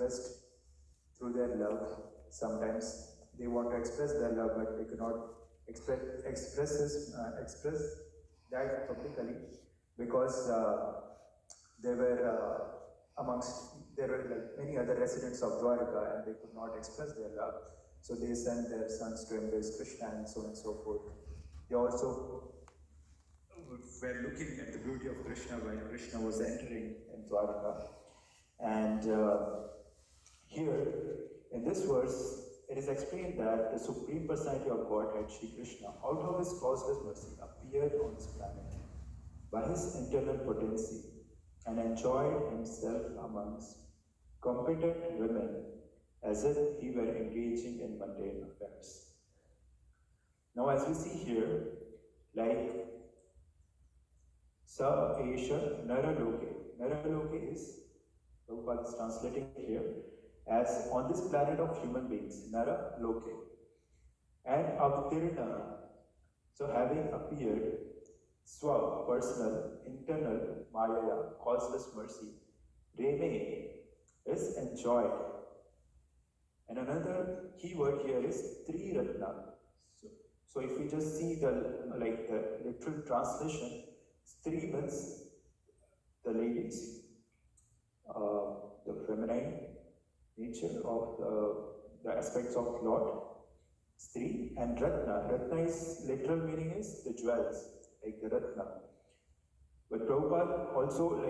expressed through their love. Sometimes they want to express their love, but they cannot express that publicly because there were like many other residents of Dwarka and they could not express their love. So they sent their sons to embrace Krishna and so on and so forth. They also were looking at the beauty of Krishna when Krishna was entering in Dwarka. And here, in this verse, it is explained that the Supreme Personality of Godhead, Shri Krishna, out of his causeless mercy, appeared on this planet by his internal potency and enjoyed himself amongst competent women as if he were engaging in mundane affairs. Now, as we see here, like Sa Esha Naraloke. Naraloke is, Prabhupada is translating here, as on this planet of human beings, Nara Loke. And Avtirna, so having appeared, Swa, personal, internal, Maya, causeless mercy, Reme is enjoyed. And another key word here is Tri Ratna. So if we just see the literal translation, Stri means the ladies, the feminine nature of the aspects of Lord, Stri, and Ratna. Ratna is literal meaning is the jewels, like the Ratna. But Prabhupada also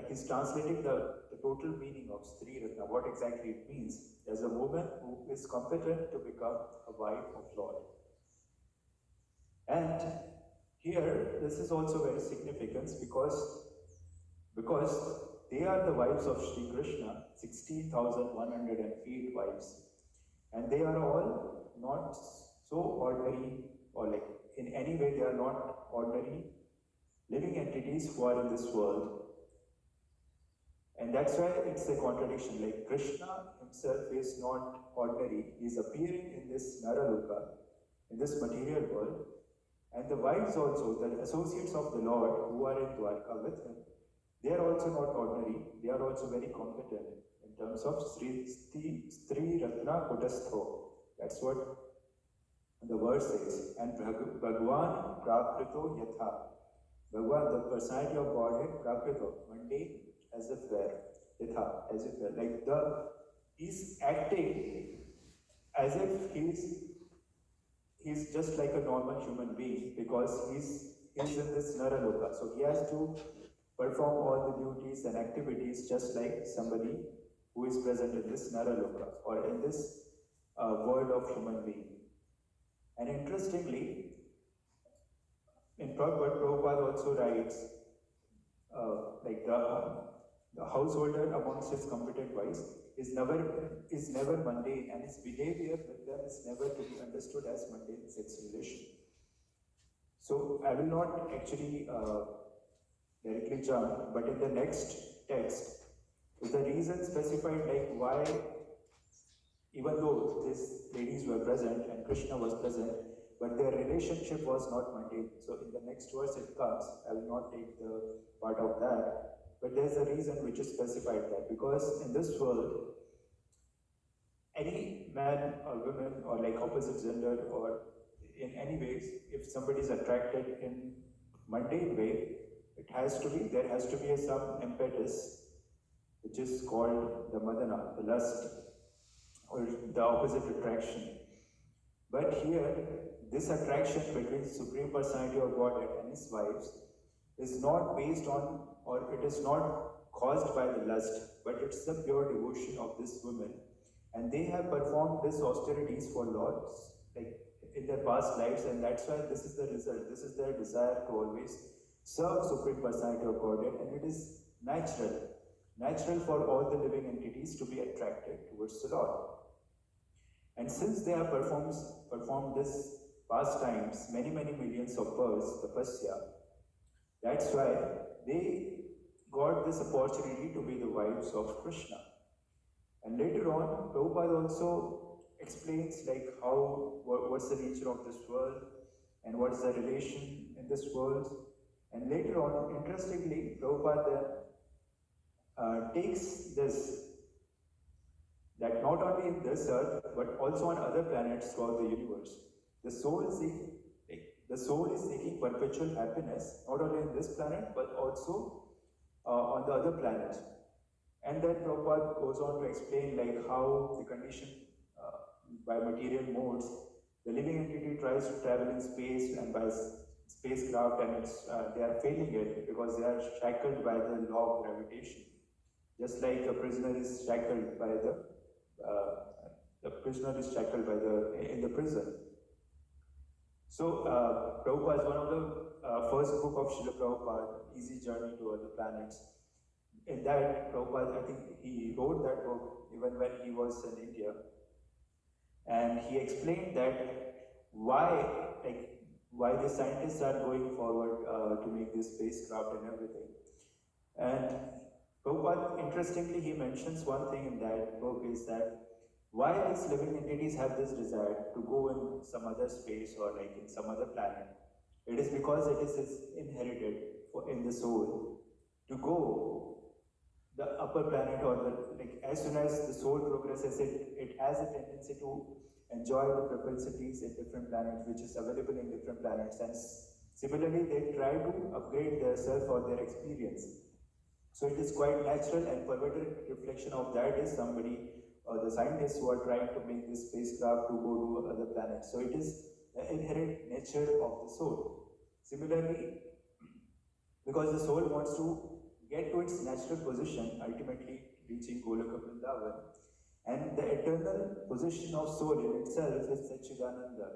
he's translating the total meaning of Stri Ratna, what exactly it means. As a woman who is competent to become a wife of Lord. And here, this is also very significant because they are the wives of Sri Krishna, 16,108 wives. And they are all not so ordinary, or like in any way they are not ordinary living entities who are in this world. And that's why it's a contradiction. Like Krishna himself is not ordinary. He is appearing in this Naraloka, in this material world. And the wives also, the associates of the Lord who are in Dwarka with him, they are also not ordinary. They are also very competent in terms of Stri Ratna Kudastho. That's what the verse says. And Bhagwan Prakrito Yatha. Bhagwan, the personality of Godhead, Prakrito, mundane, as if were, Yatha, as if were. Like he's acting as if he's just like a normal human being because he's in this Naraloka. So he has to perform all the duties and activities just like somebody who is present in this Naraloka or in this world of human being. And interestingly, in Prabhupada also writes the householder amongst his competent wives is never mundane, and his behavior with them is never to be understood as mundane sex relation. So I will not actually directly jump, but in the next text, is the reason specified like why, even though these ladies were present and Krishna was present, but their relationship was not mundane. So in the next verse it comes, I will not take the part of that, but there's a reason which is specified that, because in this world, any man or woman or like opposite gender or in any ways, if somebody is attracted in mundane way, there has to be some impetus, which is called the madana, the lust, or the opposite attraction. But here, this attraction between the Supreme Personality of Godhead and his wives is not based on, or it is not caused by the lust, but it's the pure devotion of this woman. And they have performed these austerities for Lords, like in their past lives, and that's why this is the result. This is their desire to always serve Supreme Personality of Godhead, and it is natural for all the living entities to be attracted towards the Lord. And since they have performed this pastimes, many millions of births, tapasya, that's why they got this opportunity to be the wives of Krishna. And later on, Prabhupada also explains like what's the nature of this world and what's the relation in this world. And later on, interestingly, Prabhupada takes this not only in this earth, but also on other planets throughout the universe. The soul is seeking perpetual happiness, not only in this planet, but also on the other planets. And then Prabhupada goes on to explain like how the condition by material modes, the living entity tries to travel in space and by spacecraft, and they are failing it because they are shackled by the law of gravitation. Just like a prisoner is shackled by the prisoner is shackled by in the prison. So Prabhupada is one of the first book of Srila Prabhupada, Easy Journey to Other Planets. In that, Prabhupada, I think he wrote that book even when he was in India, and he explained that why the scientists are going forward to make this spacecraft and everything. And Prabhupada, interestingly, he mentions one thing in that book is that why these living entities have this desire to go in some other space or like in some other planet. It is because it is inherited in the soul to go the upper planet, or as soon as the soul progresses, it has a tendency to enjoy the propensities in different planets, which is available in different planets, and similarly they try to upgrade their self or their experience. So it is quite natural, and perverted reflection of that is somebody, the scientists who are trying to make this spacecraft to go to other planets. So it is the inherent nature of the soul. Similarly, because the soul wants to get to its natural position, ultimately reaching Goloka Vrindavan, and the eternal position of soul in itself is Satchidananda.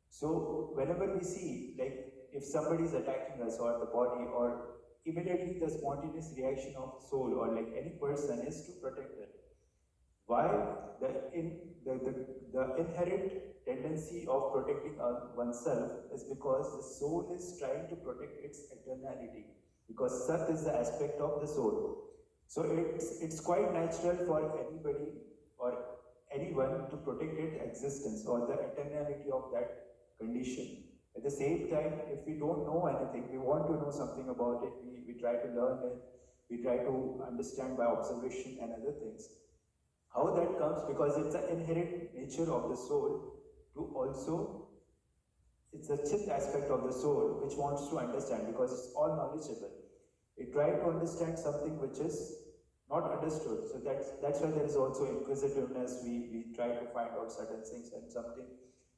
So whenever we see, like if somebody is attacking us or the body, or immediately the spontaneous reaction of the soul or like any person is to protect it. Why? The inherent tendency of protecting oneself is because the soul is trying to protect its eternality, because Sat is the aspect of the soul. So it's quite natural for anybody or anyone to protect its existence or the eternality of that condition. At the same time, if we don't know anything, we want to know something about it, we try to learn it, we try to understand by observation and other things. How that comes? Because it's an inherent nature of the soul to also, it's a chit aspect of the soul which wants to understand, because it's all knowledgeable. It tries to understand something which is not understood. So that's why there is also inquisitiveness. We try to find out certain things, and something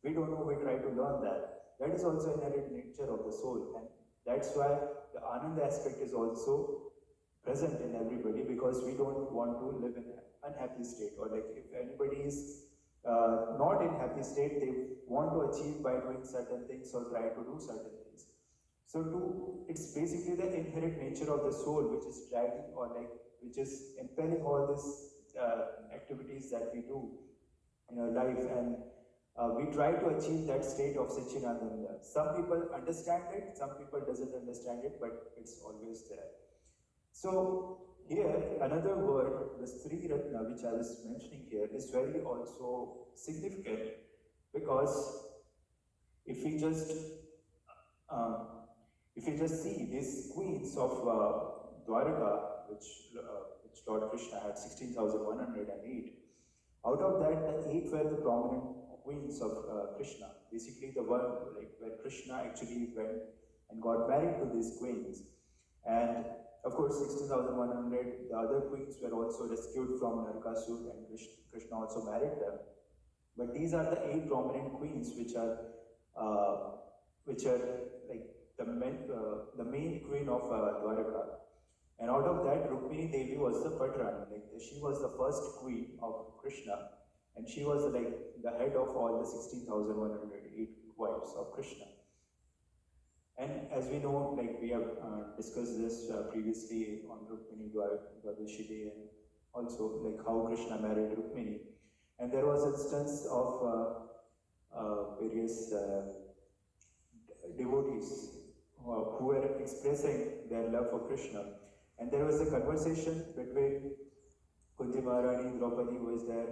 we don't know, we try to learn that. That is also inherent nature of the soul, and that's why the Ananda aspect is also present in everybody, because we don't want to live in an unhappy state, or like if anybody is not in happy state, they want to achieve by doing certain things or try to do certain things. So it's basically the inherent nature of the soul which is dragging, or like which is impelling all these activities that we do in our life, and we try to achieve that state of Satchidananda. Some people understand it, some people doesn't understand it, but it's always there. So here, another word, the Sri Ratna, which I was mentioning here, is very also significant, because if we just see these queens of Dwaraka, which Lord Krishna had 16,108, out of that, the 8 were the prominent queens of Krishna. Basically, the one where Krishna actually went and got married to these queens. And of course, 16,100, the other queens were also rescued from Narakasur, and Krishna also married them. But these are the 8 prominent queens which are like the main queen of Dwaraka. And out of that, Rukmini Devi was the Patrani. She was the first queen of Krishna, and she was like the head of all the 16,108 wives of Krishna. And as we know, like we have discussed this previously on Rukmini Dwadashidi, and also like how Krishna married Rukmini. And there was instance of various devotees who were expressing their love for Krishna. And there was a conversation between Kunti Maharani, Draupadi who was there,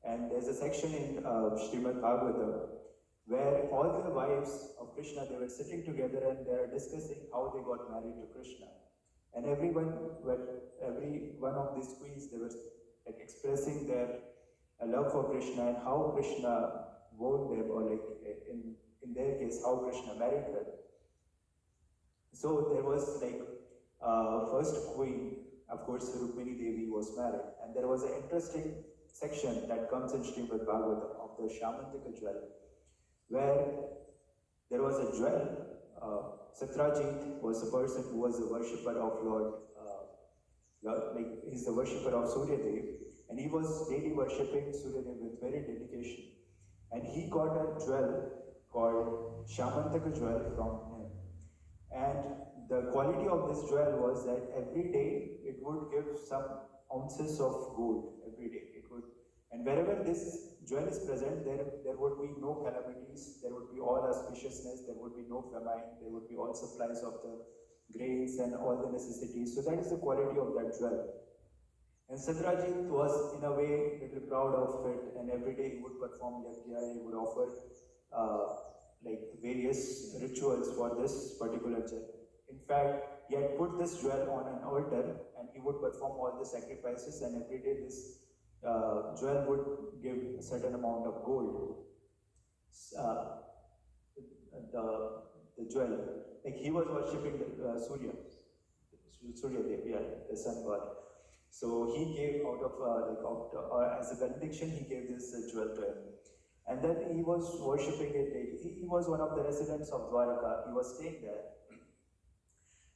and there's a section in Srimad Bhagwatam where all the wives of Krishna, they were sitting together and they are discussing how they got married to Krishna. And every one of these queens, they were like expressing their a love for Krishna and how Krishna won them, or like in their case, how Krishna married them. So there was like first queen, of course, Rukmini Devi was married, and there was an interesting section that comes in Srimad Bhagwatam of the Shamantika jewel, where there was a jewel. Satrajit was a person who was a worshipper of like he's the worshipper of Surya Dev, and he was daily worshipping Surya Dev with very dedication. And he got a jewel called Shamantaka jewel from him. And the quality of this jewel was that every day it would give some ounces of gold every day. It would, and wherever this jewel is present, there would be no calamities, there would be all auspiciousness, there would be no famine, there would be all supplies of the grains and all the necessities. So that is the quality of that jewel. And Satrajit was in a way little proud of it, and every day he would perform yajna, he would offer like various rituals for this particular jewel. In fact, he had put this jewel on an altar, and he would perform all the sacrifices, and every day this jewel would give a certain amount of gold. The jewel, like he was worshipping Surya Dev, yeah, the sun god. So he gave out of as a benediction, he gave this jewel to him. And then he was worshipping it. He was one of the residents of Dwaraka. He was staying there.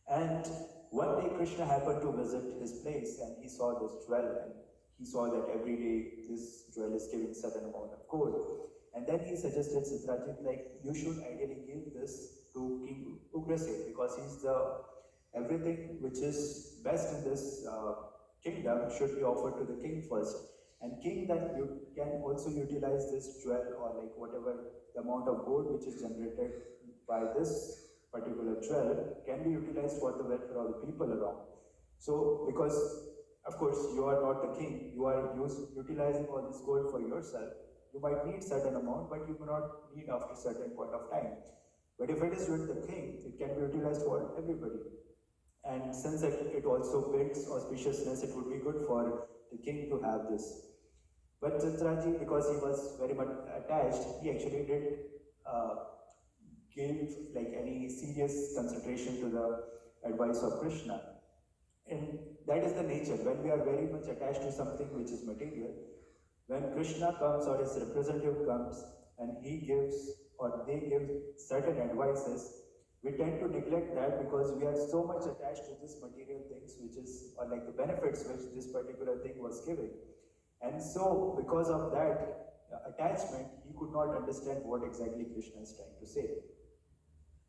And one day Krishna happened to visit his place, and he saw this jewel, and he saw that every day this jewel is giving certain amount of gold. And then he suggested Satrajit, like, you should ideally give this to King Ugrasen, because he's the everything which is best in this kingdom should be offered to the king first. And king then you can also utilize this jewel, or like whatever the amount of gold which is generated by this particular jewel can be utilized for the welfare of the people around. So because of course you are not the king, you are utilizing all this gold for yourself. You might need certain amount, but you may not need after certain point of time. But if it is with the king, it can be utilized for everybody. And since it also builds auspiciousness, it would be good for the king to have this. But Satraji, because he was very much attached, he actually did give like any serious consideration to the advice of Krishna. And that is the nature. When we are very much attached to something which is material, when Krishna comes or his representative comes and he gives or they give certain advices, we tend to neglect that because we are so much attached to this material things, which is, or like the benefits which this particular thing was giving. And so, because of that attachment, he could not understand what exactly Krishna is trying to say.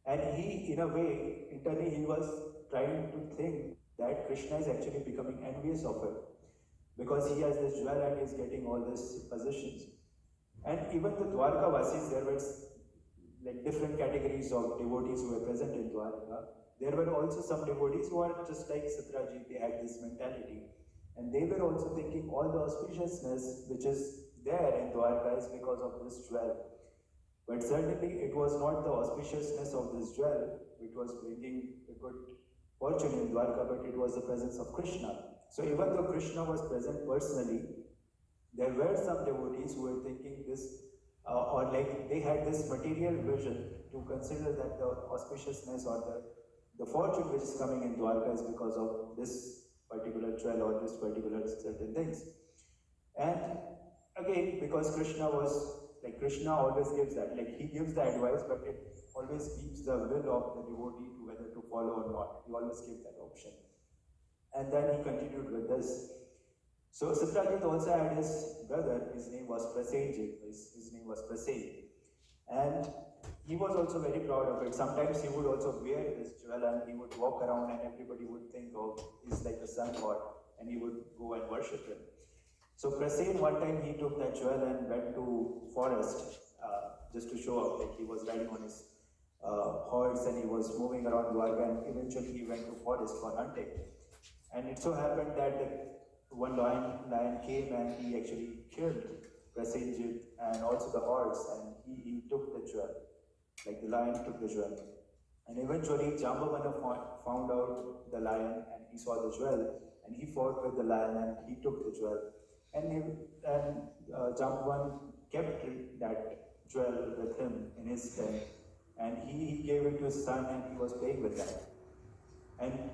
And he, in a way, internally he was trying to think that Krishna is actually becoming envious of him, because he has this jewel and he is getting all these positions. And even the Dwarka Vasis, there were like different categories of devotees who were present in Dwarka. There were also some devotees who are just like Satraji, they had this mentality. And they were also thinking all the auspiciousness which is there in Dwarka is because of this jewel. But certainly it was not the auspiciousness of this jewel which was bringing a good fortune in Dwarka, but it was the presence of Krishna. So even though Krishna was present personally, there were some devotees who were thinking this, or like they had this material vision to consider that the auspiciousness or the fortune which is coming in Dwarka is because of this particular jewel or this particular certain things. And again, because Krishna was, like Krishna always gives that, like he gives the advice, but it always keeps the will of the devotee to whether to follow or not. He always gives that option. And then he continued with this. So Satrajit also had his brother, his name was Prasenjit, his name was Prasen. And he was also very proud of it. Sometimes he would also wear this jewel and he would walk around and everybody would think, oh, he's like a sun god, and he would go and worship him. So Prasen, one time he took that jewel and went to forest just to show off, like he was riding on his horse and he was moving around Dwarka, and eventually he went to forest for hunting. And it so happened that one lion came and he actually killed Prasenjit and also the horse, and he took the jewel, like the lion took the jewel. And eventually Jambavana found out the lion and he saw the jewel and he fought with the lion and he took the jewel. And Jamban kept that jewel with him in his tent, and he gave it to his son, and he was playing with that. And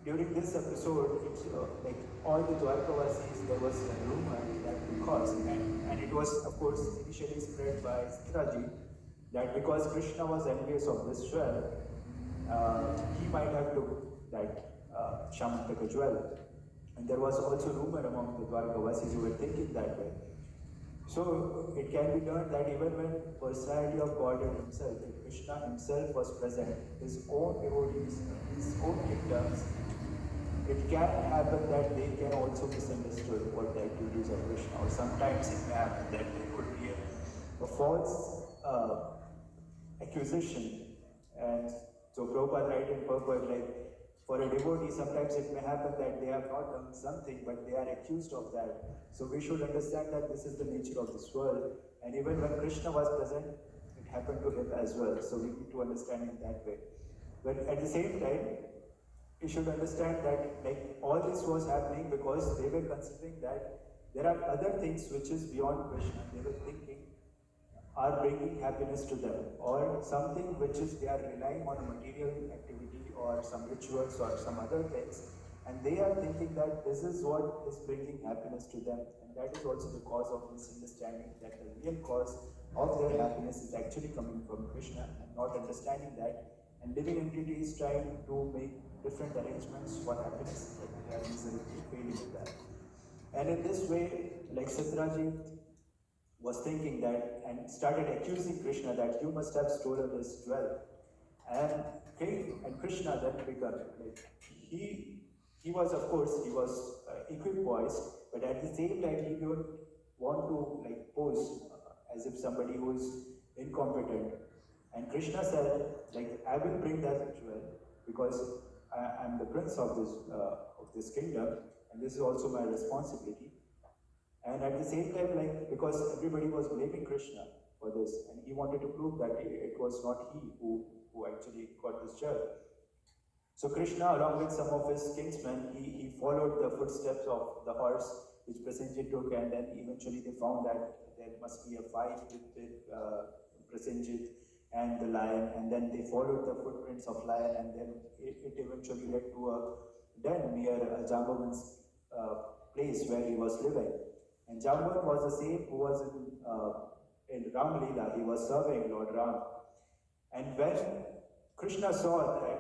during this episode, it's like all the Dwarkavasis, there was a rumor that because, and it was of course initially spread by Sitraji, that because Krishna was envious of this jewel, he might have took that Shamantaka jewel. And there was also rumor among the Dwarkavasis who were thinking that way. So it can be learned that even when personality of Godhead himself, like Krishna himself was present, his own devotees, his own kingdoms, it can happen that they can also misunderstood what the activities of Krishna, or sometimes it may happen that there could be a false accusation. And so Prabhupada writes in purport, like for a devotee, sometimes it may happen that they have not done something, but they are accused of that. So we should understand that this is the nature of this world. And even when Krishna was present, it happened to him as well. So we need to understand it that way. But at the same time, you should understand that like all this was happening because they were considering that there are other things which is beyond Krishna. They were thinking are bringing happiness to them, or something which is they are relying on a material activity or some rituals or some other things, and they are thinking that this is what is bringing happiness to them, and that is also the cause of misunderstanding that the real cause of their happiness is actually coming from Krishna, and not understanding that, and living entities trying to make different arrangements for happiness, but they are miserably failing with that. And in this way, like Sitraji was thinking that and started accusing Krishna that you must have stolen this jewel. And Krishna then became like he was of course he was equipoised, but at the same time he don't want to like pose as if somebody who is incompetent. And Krishna said like I will bring that jewel because I am the prince of this kingdom, and this is also my responsibility. And at the same time, like because everybody was blaming Krishna for this, and he wanted to prove that it was not he who actually got this jewel. So Krishna, along with some of his kinsmen, he followed the footsteps of the horse which Prasenjit took, and then eventually they found that there must be a fight with Prasenjit and the lion, and then they followed the footprints of lion, and then it eventually led to a den near Jambavan's place where he was living. And Jamban was the same who was in Ram Leela, he was serving Lord Ram. And when Krishna saw that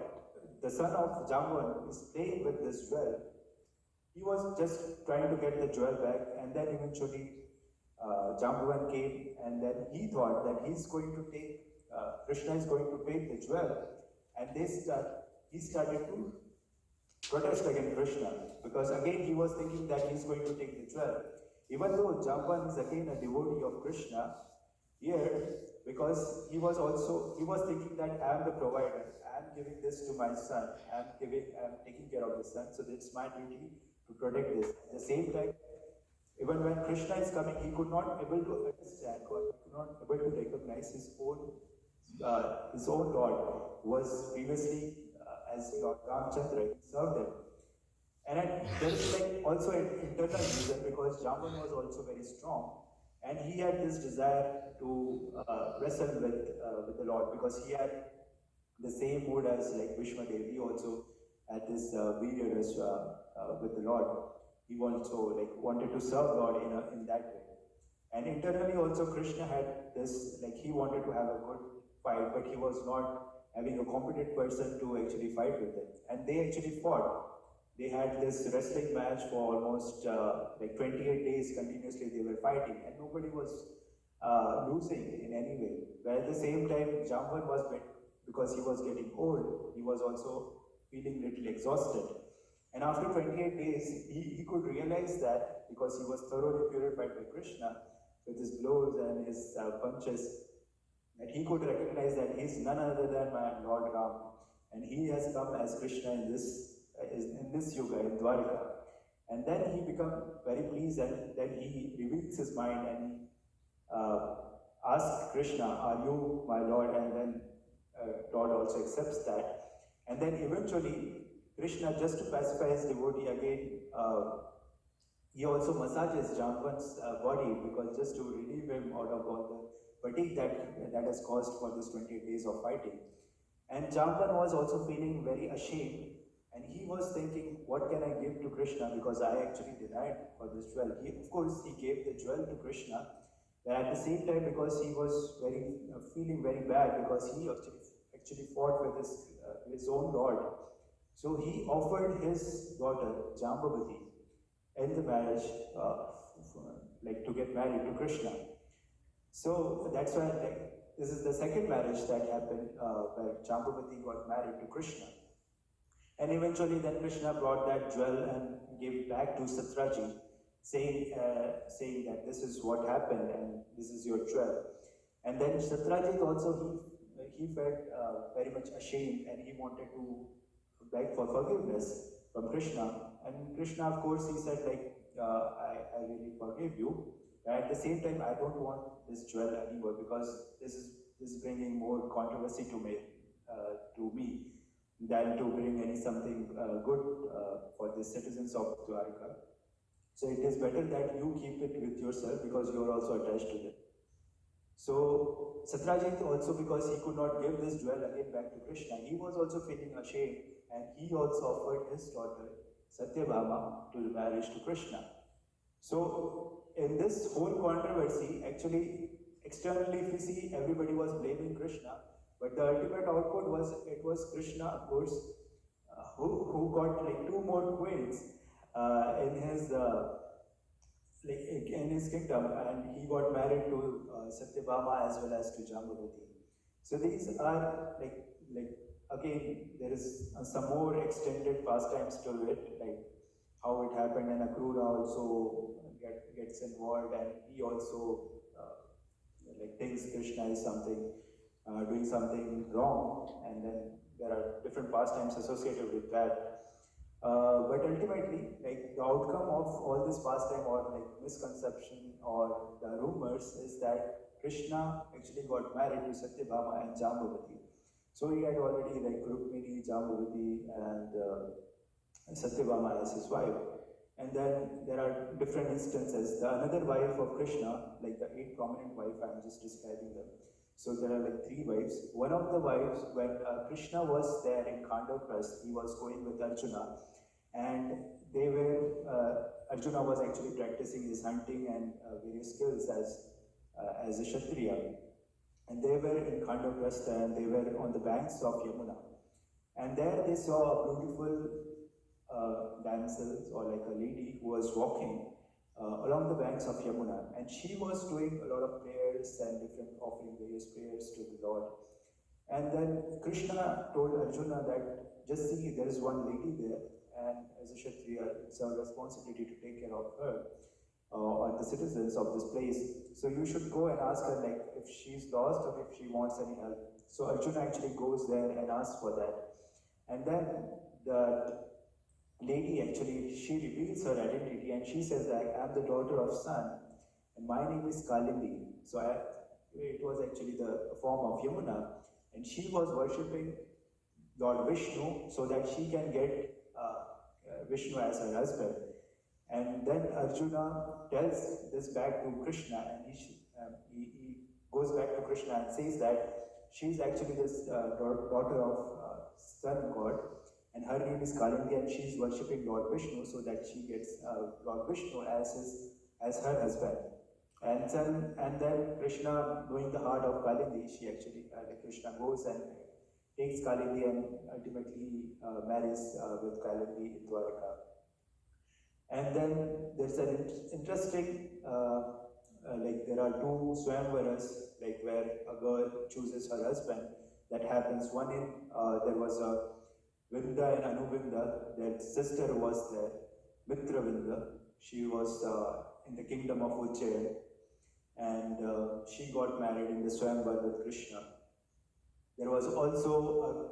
the son of Jamban is playing with this jewel, he was just trying to get the jewel back, and then eventually Jambavan came, and then he thought that he's going to take, Krishna is going to take the jewel, and he started to protest against Krishna, because again he was thinking that he's going to take the jewel. Even though Jamban is again a devotee of Krishna, here, because he was thinking that I am the provider, I am giving this to my son, I am taking care of the son, so it's my duty to protect this. At the same time, even when Krishna is coming, he could not able to understand, or he could not able to recognize his own Lord, who was previously as Lord Ramchandra, he served him. And there is like also an internal reason, because Jamban was also very strong, and he had this desire to wrestle with the Lord, because he had the same mood as like Bhishmadev. He also had this period with the Lord. He also like wanted to serve Lord in that way. And internally also Krishna had this, like he wanted to have a good fight, but he was not having a competent person to actually fight with him. And they actually fought. They had this wrestling match for almost like 28 days continuously. They were fighting, and nobody was losing in any way. But at the same time, Jamban was bit, because he was getting old, he was also feeling little exhausted. And after 28 days, he could realize that, because he was thoroughly purified by Krishna with his blows and his punches, that he could recognize that he is none other than my Lord Ram, and he has come as Krishna in this yuga, in Dwarka. And then he became very pleased, and then he reveals his mind, and he asks Krishna, are you my Lord? And then Lord also accepts that. And then eventually Krishna, just to pacify his devotee again, he also massages Jamban's body because just to relieve him out of all the fatigue that has caused for this 28 days of fighting. And Jamban was also feeling very ashamed, and he was thinking, what can I give to Krishna, because I actually denied for this jewel. Of course, he gave the jewel to Krishna, but at the same time, because he was feeling very bad, because he actually fought with his own lord. So he offered his daughter, Jambavati, in the marriage, like to get married to Krishna. So that's why, like, this is the second marriage that happened where Jambavati got married to Krishna. And eventually then Krishna brought that jewel and gave it back to Satyajit, saying that this is what happened and this is your jewel. And then Satyajit also, he felt very much ashamed, and he wanted to beg for forgiveness from Krishna. And Krishna, of course, he said like, I really forgive you. But at the same time, I don't want this jewel anymore, because this is bringing more controversy to me than to bring any something good for the citizens of Dwarka. So it is better that you keep it with yourself, because you are also attached to it. So Satyajit also, because he could not give this jewel again back to Krishna, he was also feeling ashamed, and he also offered his daughter Satyabhama to the marriage to Krishna. So in this whole controversy, actually externally if you see, everybody was blaming Krishna, but the ultimate output was, it was Krishna, of course, who got like two more queens in his in his kingdom, and he got married to Satyabhama as well as to Jambavati. So these are like again there is some more extended pastimes to it, like how it happened, and Akrura also gets involved, and he also like thinks Krishna is doing something wrong, and then there are different pastimes associated with that. But ultimately, like the outcome of all this pastime or like misconception or the rumors is that Krishna actually got married to Satyabhama and Jambavati. So he had already like Rukmini, Jambavati, and Satyabhama as his wife. And then there are different instances. The another wife of Krishna, like the 8 prominent wives, I'm just describing them. So there are like 3 wives. One of the wives, when Krishna was there in Khandavprasth, he was going with Arjuna, and Arjuna was actually practicing his hunting and various skills as a Kshatriya. And they were in Khandavprasth, and they were on the banks of Yamuna. And there they saw a beautiful damsel, or like a lady who was walking along the banks of Yamuna, and she was doing a lot of prayers and offering various prayers to the Lord. And then Krishna told Arjuna that just see, there is one lady there, and as a Kshatriya, it's our responsibility to take care of her or the citizens of this place. So you should go and ask her like if she's lost or if she wants any help. So Arjuna actually goes there and asks for that. And then the lady actually, she reveals her identity, and she says that I'm the daughter of Sun, and my name is Kalindi. So it was actually the form of Yamuna, and she was worshipping Lord Vishnu so that she can get Vishnu as her husband. And then Arjuna tells this back to Krishna, and he goes back to Krishna and says that she's actually this daughter of sun god, and her name is Kalindi, and she's worshipping Lord Vishnu so that she gets Lord Vishnu as her husband. And then Krishna, knowing the heart of Kalindi, Krishna goes and takes Kalindi and ultimately marries with Kalindi in Dwaraka. And then there's an interesting, like there are 2 Swayamvaras, like where a girl chooses her husband. That happens. One in, there was a Vinda and Anuvinda, their sister was there, Mitravinda. She was in the kingdom of Ujjain, and she got married in the Swayamvar with Krishna. There was also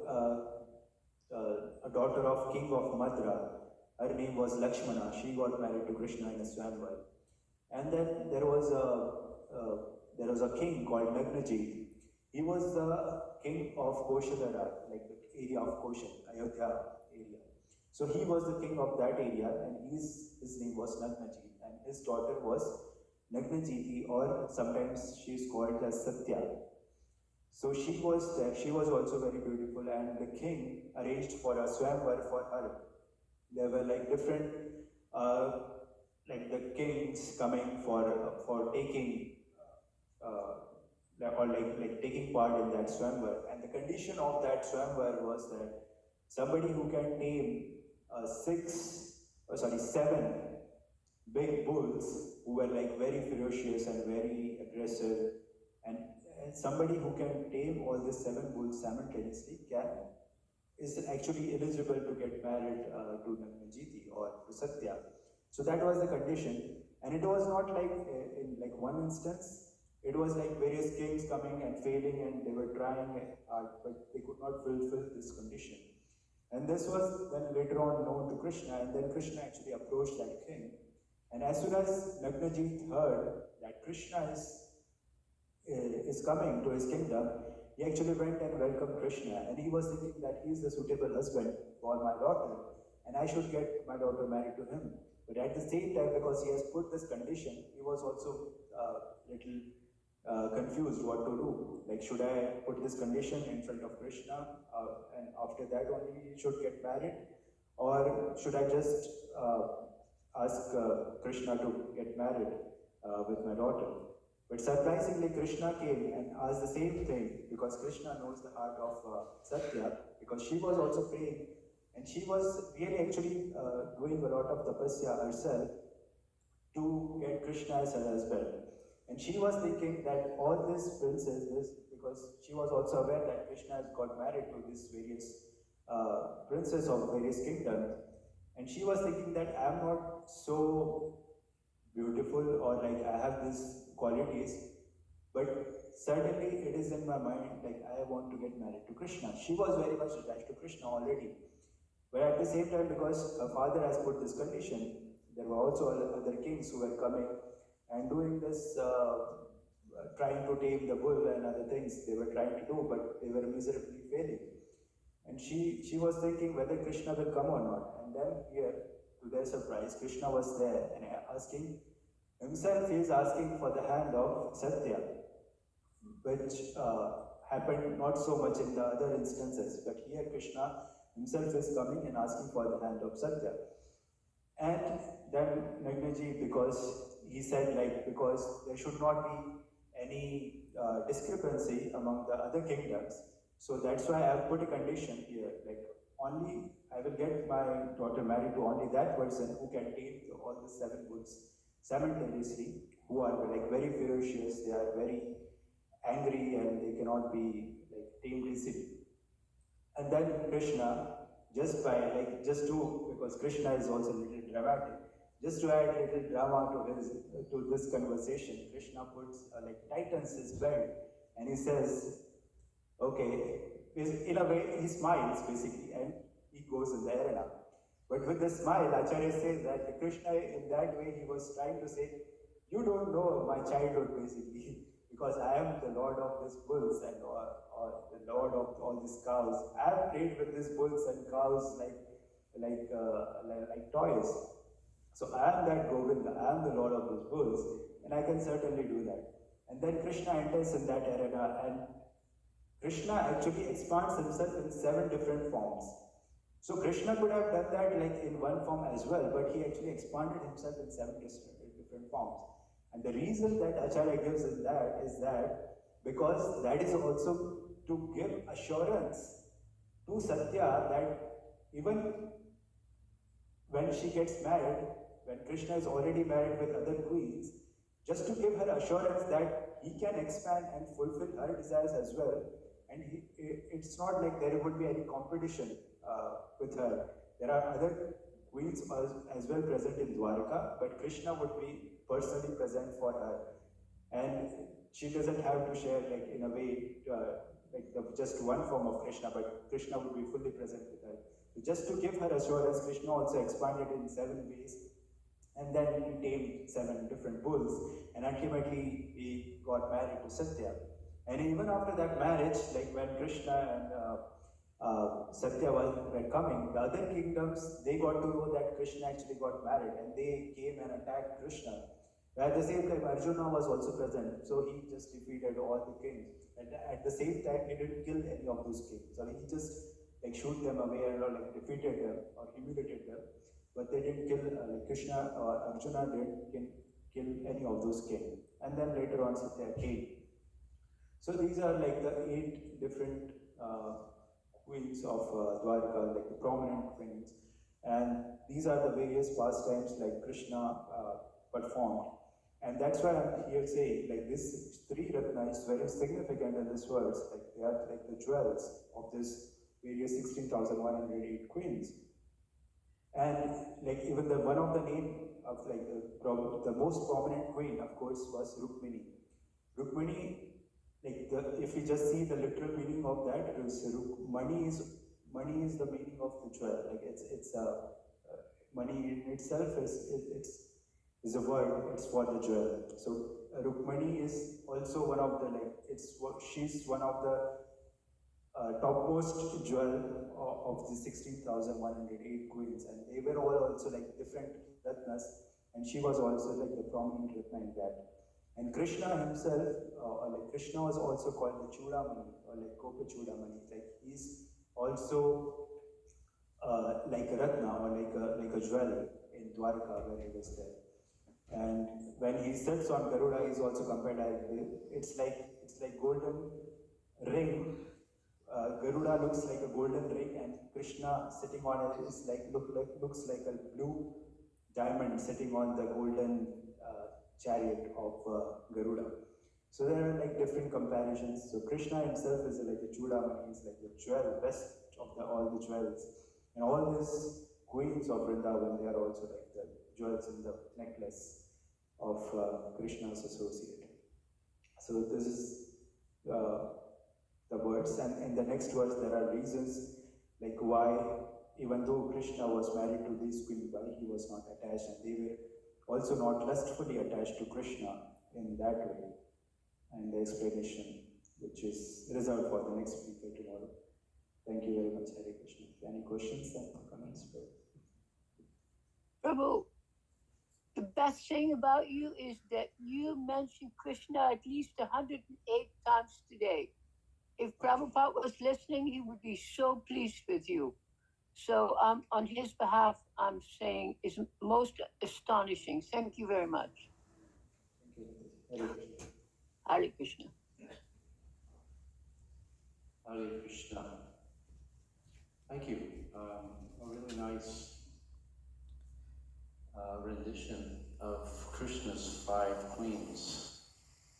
a daughter of king of Madra. Her name was Lakshmana. She got married to Krishna in a Swayamvar. And then there was a king called Nagnajit. He was the king of Koshalara, like the area of Koshan, Ayodhya area. So he was the king of that area, and his name was Nagnajit. and his daughter was Nagnajiti, or sometimes she is called as Satya. So she was there, she was also very beautiful, and the king arranged for a swamvar for her. There were like different, uh, like the kings coming for taking or like taking part in that swamvar. And the condition of that swamvar was that somebody who can name seven big bulls who were like very ferocious and very aggressive, and, and somebody who can tame all the seven bulls simultaneously is actually eligible to get married to Nagnajiti or to Satya. So that was the condition, and it was not like in like one instance. It was like various kings coming and failing, and they were trying hard, but they could not fulfill this condition. And this was then later on known to Krishna, and then Krishna actually approached that king. And as soon as Nagnajit heard that Krishna is coming to his kingdom, he actually went and welcomed Krishna, and he was thinking that he is the suitable husband for my daughter, and I should get my daughter married to him. But at the same time, because he has put this condition, he was also little confused what to do. Like, should I put this condition in front of Krishna, and after that only he should get married, or should I just ask Krishna to get married with my daughter? But surprisingly, Krishna came and asked the same thing, because Krishna knows the heart of Satya, because she was also praying, and she was really actually doing a lot of tapasya herself to get Krishna as her husband. And she was thinking that all these princes, because she was also aware that Krishna has got married to these various princes of various kingdoms, and she was thinking that I am not so beautiful, or like I have these qualities, but certainly it is in my mind like I want to get married to Krishna. She was very much attached to Krishna already. But at the same time, because her father has put this condition, there were also other kings who were coming and doing this, trying to tame the bull and other things they were trying to do, but they were miserably failing. And she was thinking whether Krishna will come or not. And then here, to their surprise, Krishna was there and asking, himself he is asking for the hand of Satya, which happened not so much in the other instances, but here Krishna himself is coming and asking for the hand of Satya. And then Nagnaji, because he said like, because there should not be any discrepancy among the other kingdoms, so that's why I have put a condition here, like only I will get my daughter married to only that person who can tame all the seven bulls simultaneously, who are like very ferocious, they are very angry, and they cannot be like tamed easily. And then Krishna, just to, because Krishna is also a little dramatic, just to add a little drama to this conversation, Krishna puts tightens his belt, and he says, okay, in a way he smiles basically, and he goes in the arena. But with the smile, Acharya says that Krishna, in that way, he was trying to say, you don't know my childhood basically, because I am the lord of these bulls and or the lord of all these cows. I have played with these bulls and cows like toys. So I am that Govinda, I am the lord of these bulls, and I can certainly do that. And then Krishna enters in that arena, and Krishna actually expands himself in 7 different forms. So Krishna could have done that like in one form as well, but he actually expanded himself in 7 different forms. And the reason that Acharya gives is that because that is also to give assurance to Satya that even when she gets married, when Krishna is already married with other queens, just to give her assurance that he can expand and fulfill her desires as well. And it's not like there would be any competition with her. There are other queens as well present in Dwarka, but Krishna would be personally present for her. And she doesn't have to share like in a way just one form of Krishna, but Krishna would be fully present with her. So just to give her assurance, Krishna also expanded in 7 ways, and then he tamed 7 different bulls, and ultimately he got married to Satya. And even after that marriage, like when Krishna Satya were coming, the other kingdoms, they got to know that Krishna actually got married and they came and attacked Krishna. At the same time, Arjuna was also present, so he just defeated all the kings. And at the same time, he didn't kill any of those kings. So he just like shoot them away or like defeated them or humiliated them. But they didn't kill, like Krishna or Arjuna didn't kill any of those kings. And then later on, Satya came. So these are like the 8 different queens of Dwarka, like the prominent queens. And these are the various pastimes like Krishna performed. And that's why I'm here saying, like this three Ratna is very significant in this verse. Like they are like the jewels of this various 16,108 queens. And like even the one of the name of like the most prominent queen, of course, was Rukmini. Rukmini, like if you just see the literal meaning of that, it is money is the meaning of the jewel. Like it's money in itself is a word. It's for the jewel. So Rukmini is also one of the like she's one of the topmost jewel of the 16,108 queens, and they were all also like different ratnas, and she was also like the prominent ratna in that. And Krishna himself, like Krishna was also called the Chudamani or like Kopa Chudamani. Like he's also like a ratna or like a jewel in Dwarka where he was there. And when he sits on Garuda, he's also compared as it's like golden ring. Garuda looks like a golden ring, and Krishna sitting on it is looks like a blue diamond sitting on the golden chariot of Garuda. So there are like different comparisons. So Krishna himself is like a Chudamani, is like the jewel, best of all the jewels. And all these queens of Vrindavan, they are also like the jewels in the necklace of Krishna's associate. So this is the words, and in the next verse there are reasons like why, even though Krishna was married to this queen, why he was not attached, and they were also not lustfully attached to Krishna in that way. And the explanation, which is reserved for the next speaker tomorrow. Thank you very much, Hare Krishna. Any questions and comments? Prabhu, the best thing about you is that you mention Krishna at least 108 times today. If Prabhupada was listening, he would be so pleased with you. So on his behalf, I'm saying is most astonishing. Thank you very much. Thank you. Hare Krishna. Hare Krishna. Thank you. A really nice rendition of Krishna's 5 queens.